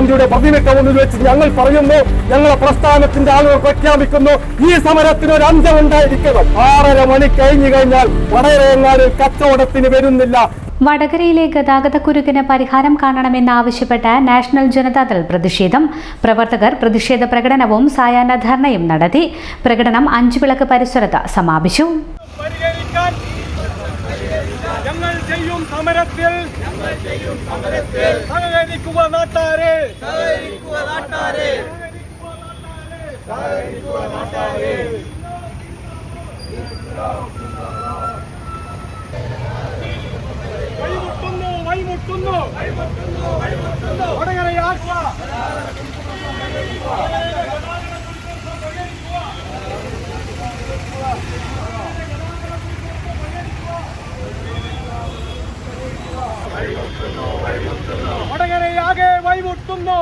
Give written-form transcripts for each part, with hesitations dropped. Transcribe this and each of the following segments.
മഹാത്മാഗാന്ധിയുടെ പ്രതിമയ്ക്ക് മുന്നിൽ വെച്ച് ഞങ്ങൾ പറയുന്നു, ഞങ്ങളെ പ്രസ്ഥാനത്തിന്റെ ആളുകൾ പ്രഖ്യാപിക്കുന്നു, ഈ സമരത്തിന് ഒരു അന്ത്യം ഉണ്ടായിരിക്കണം. 6:30 മണി കഴിഞ്ഞു കഴിഞ്ഞാൽ വടകരയെങ്ങാനും കച്ചവടത്തിന് വരുന്നില്ല. വടകരയിലെ ഗതാഗതക്കുരുക്കിന് പരിഹാരം കാണണമെന്നാവശ്യപ്പെട്ട് നാഷണൽ ജനതാദൾ പ്രതിഷേധം. പ്രവർത്തകർ പ്രതിഷേധ പ്രകടനവും സായാഹ്ന ധർണയും നടത്തി. പ്രകടനം അഞ്ചുവിളക്ക് പരിസരത്ത് സമാപിച്ചു. ഞങ്ങൾ ചെയ്യും സമരത്തിൽ സഹകരിക്കുക നാട്ടാരെ. വൈമുട്ടുന്നു വടകരയാക്കുക. വടകരയാകെ വൈമുട്ടുന്നു.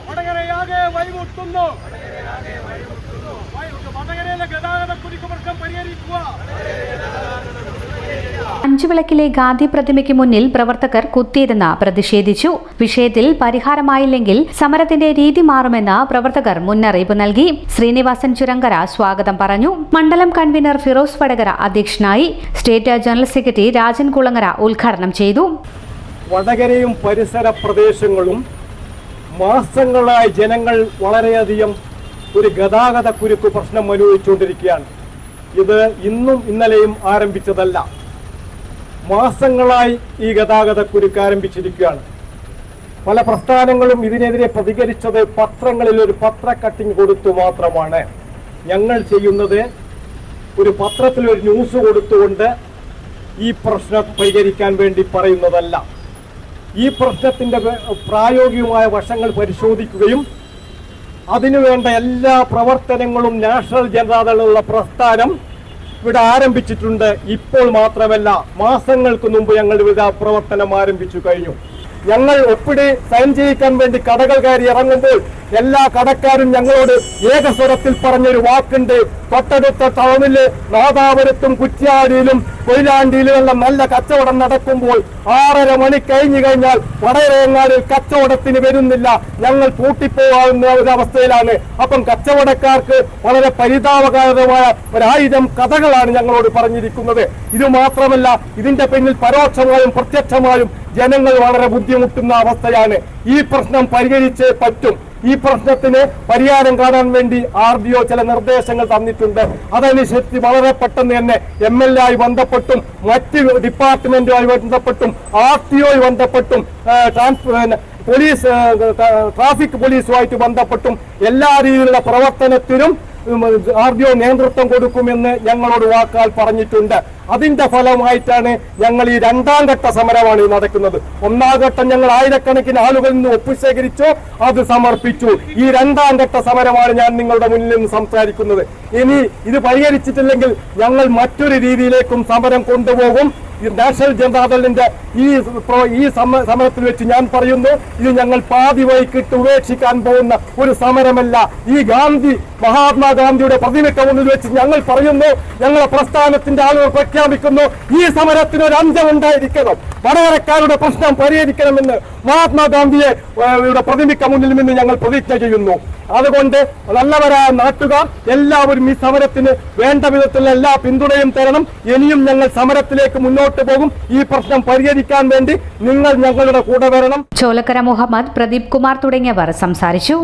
വടകരയാകെ വൈമുട്ടുന്നു. വടകരയിലെ ഗതാഗത കുരുക്ക് പ്രശ്നം പരിഹരിക്കുക. അഞ്ചുവിളക്കിലെ ഗാന്ധി പ്രതിമയ്ക്ക് മുന്നിൽ പ്രവർത്തകർ കുത്തിയിരുന്ന് പ്രതിഷേധിച്ചു. വിഷയത്തിൽ പരിഹാരമായില്ലെങ്കിൽ സമരത്തിന്റെ രീതി മാറുമെന്ന് പ്രവർത്തകർ മുന്നറിയിപ്പ് നൽകി. ശ്രീനിവാസൻ ചുരങ്കര സ്വാഗതം പറഞ്ഞു. മണ്ഡലം കൺവീനർ ഫിറോസ് വടകര അധ്യക്ഷനായി. State general secretary Rajan Kulangara ഉദ്ഘാടനം ചെയ്തു. വടകരയും പരിസര പ്രദേശങ്ങളും മാസങ്ങളായി ജനങ്ങൾ വളരെയധികം ഒരു ഗതാഗത കുരുക്ക് പ്രശ്നം അനുഭവിച്ചുകൊണ്ടിരിക്കുകയാണ്. ഇത് ഇന്നും ഇന്നലെയും ആരംഭിച്ചതല്ല. മാസങ്ങളായി ഈ ഗതാഗത കുരുക്ക് ആരംഭിച്ചിരിക്കുകയാണ്. പല പ്രസ്ഥാനങ്ങളും ഇതിനെതിരെ പ്രതികരിച്ചത് പത്രങ്ങളിൽ ഒരു പത്ര കട്ടിങ് കൊടുത്തു മാത്രമാണ്. ഞങ്ങൾ ചെയ്യുന്നത് ഒരു പത്രത്തിൽ ഒരു ന്യൂസ് കൊടുത്തുകൊണ്ട് ഈ പ്രശ്നം പരിഹരിക്കാൻ വേണ്ടി പറയുന്നതല്ല. ഈ പ്രശ്നത്തിന്റെ പ്രായോഗികമായ വശങ്ങൾ പരിശോധിക്കുകയും അതിനുവേണ്ട എല്ലാ പ്രവർത്തനങ്ങളും നാഷണൽ ജനതാദളുള്ള പ്രസ്ഥാനം ഇവിടെ ആരംഭിച്ചിട്ടുണ്ട്. ഇപ്പോൾ മാത്രമല്ല, മാസങ്ങൾക്ക് മുമ്പ് ഞങ്ങൾ ഇവിടെ പ്രവർത്തനം ആരംഭിച്ചു കഴിഞ്ഞു. ഞങ്ങൾ ഒപ്പിടി സൈൻ ചെയ്യിക്കാൻ വേണ്ടി കടകൾ കയറി ഇറങ്ങുമ്പോൾ എല്ലാ കടക്കാരും ഞങ്ങളോട് ഏകസ്വരത്തിൽ പറഞ്ഞൊരു വാക്കുണ്ട്. തൊട്ടടുത്ത ടൗണില് നാദാപുരത്തും കുറ്റ്യാടിയിലും കൊയിലാണ്ടിയിലുമെല്ലാം നല്ല കച്ചവടം നടക്കുമ്പോൾ 6:30 മണി കഴിഞ്ഞു കഴിഞ്ഞാൽ വടകരയെങ്ങാനും കച്ചവടത്തിന് വരുന്നില്ല, ഞങ്ങൾ പൂട്ടിപ്പോകാവുന്ന ഒരവസ്ഥയിലാണ്. അപ്പം കച്ചവടക്കാർക്ക് വളരെ പരിതാപകരമായ 1000 കഥകളാണ് ഞങ്ങളോട് പറഞ്ഞിരിക്കുന്നത്. ഇത് മാത്രമല്ല, ഇതിന്റെ പിന്നിൽ പരോക്ഷമായും പ്രത്യക്ഷമായും ജനങ്ങൾ വളരെ ബുദ്ധിമുട്ടുന്ന അവസ്ഥയാണ്. ഈ പ്രശ്നം പരിഹരിച്ചേ പറ്റും. ഈ പ്രശ്നത്തിന് പരിഹാരം കാണാൻ വേണ്ടി RDO ചില നിർദ്ദേശങ്ങൾ തന്നിട്ടുണ്ട്. അതനുസരിച്ച് വളരെ പെട്ടെന്ന് തന്നെ MLA ആയി ബന്ധപ്പെട്ടും മറ്റ് ഡിപ്പാർട്ട്മെന്റുമായി ബന്ധപ്പെട്ടും RTO ബന്ധപ്പെട്ടും പോലീസ് ട്രാഫിക് പോലീസുമായിട്ട് ബന്ധപ്പെട്ടും എല്ലാ രീതിയിലുള്ള പ്രവർത്തനത്തിനും RDO നേതൃത്വം കൊടുക്കുമെന്ന് ഞങ്ങളോട് വാക്കാൽ പറഞ്ഞിട്ടുണ്ട്. അതിന്റെ ഫലമായിട്ടാണ് ഞങ്ങൾ ഈ 2ാം ഘട്ട സമരമാണ് നടക്കുന്നത്. 1ാം ഘട്ടം ഞങ്ങൾ ആയിരക്കണക്കിന് ആളുകളിൽ നിന്ന് ഒപ്പ് ശേഖരിച്ചു, അത് സമർപ്പിച്ചു. ഈ 2ാം ഘട്ട സമരമാണ് ഞാൻ നിങ്ങളുടെ മുന്നിൽ നിന്ന് സംസാരിക്കുന്നത്. ഇനി ഇത് പരിഹരിച്ചിട്ടില്ലെങ്കിൽ ഞങ്ങൾ മറ്റൊരു രീതിയിലേക്കും സമരം കൊണ്ടുപോകും. നാഷണൽ ജനതാദളിന്റെ ഈ സമരത്തിൽ വെച്ച് ഞാൻ പറയുന്നു, ഇത് ഞങ്ങൾ പാതി വഴിക്കിട്ട് ഉപേക്ഷിക്കാൻ പോകുന്ന ഒരു സമരമല്ല. ഈ മഹാത്മാഗാന്ധിയുടെ പ്രതിമയ്ക്ക് മുന്നിൽ വെച്ച് ഞങ്ങൾ പറയുന്നു, ഞങ്ങളെ പ്രസ്ഥാനത്തിന്റെ ആളുകൾ പ്രഖ്യാപിക്കുന്നു, ഈ സമരത്തിന് ഒരു അന്ത്യം ഉണ്ടായിരിക്കണം. വടകരക്കാരുടെ പ്രശ്നം പരിഹരിക്കണമെന്ന് മഹാത്മാഗാന്ധിയെ പ്രതിമയ്ക്ക് മുന്നിൽ നിന്ന് ഞങ്ങൾ പ്രതിജ്ഞ ചെയ്യുന്നു. അതുകൊണ്ട് നല്ലവരായ നാട്ടുകാർ എല്ലാവരും ഈ സമരത്തിന് വേണ്ട വിധത്തിലുള്ള എല്ലാ പിന്തുണയും തരണം. ഇനിയും ഞങ്ങൾ സമരത്തിലേക്ക് മുന്നോട്ട് പോകും. ഈ പ്രശ്നം പരിഹരിക്കാൻ വേണ്ടി നിങ്ങൾ ഞങ്ങളുടെ കൂടെ വരണം. ചോലക്കര മുഹമ്മദ്, പ്രദീപ് കുമാർ തുടങ്ങിയവർ സംസാരിച്ചു.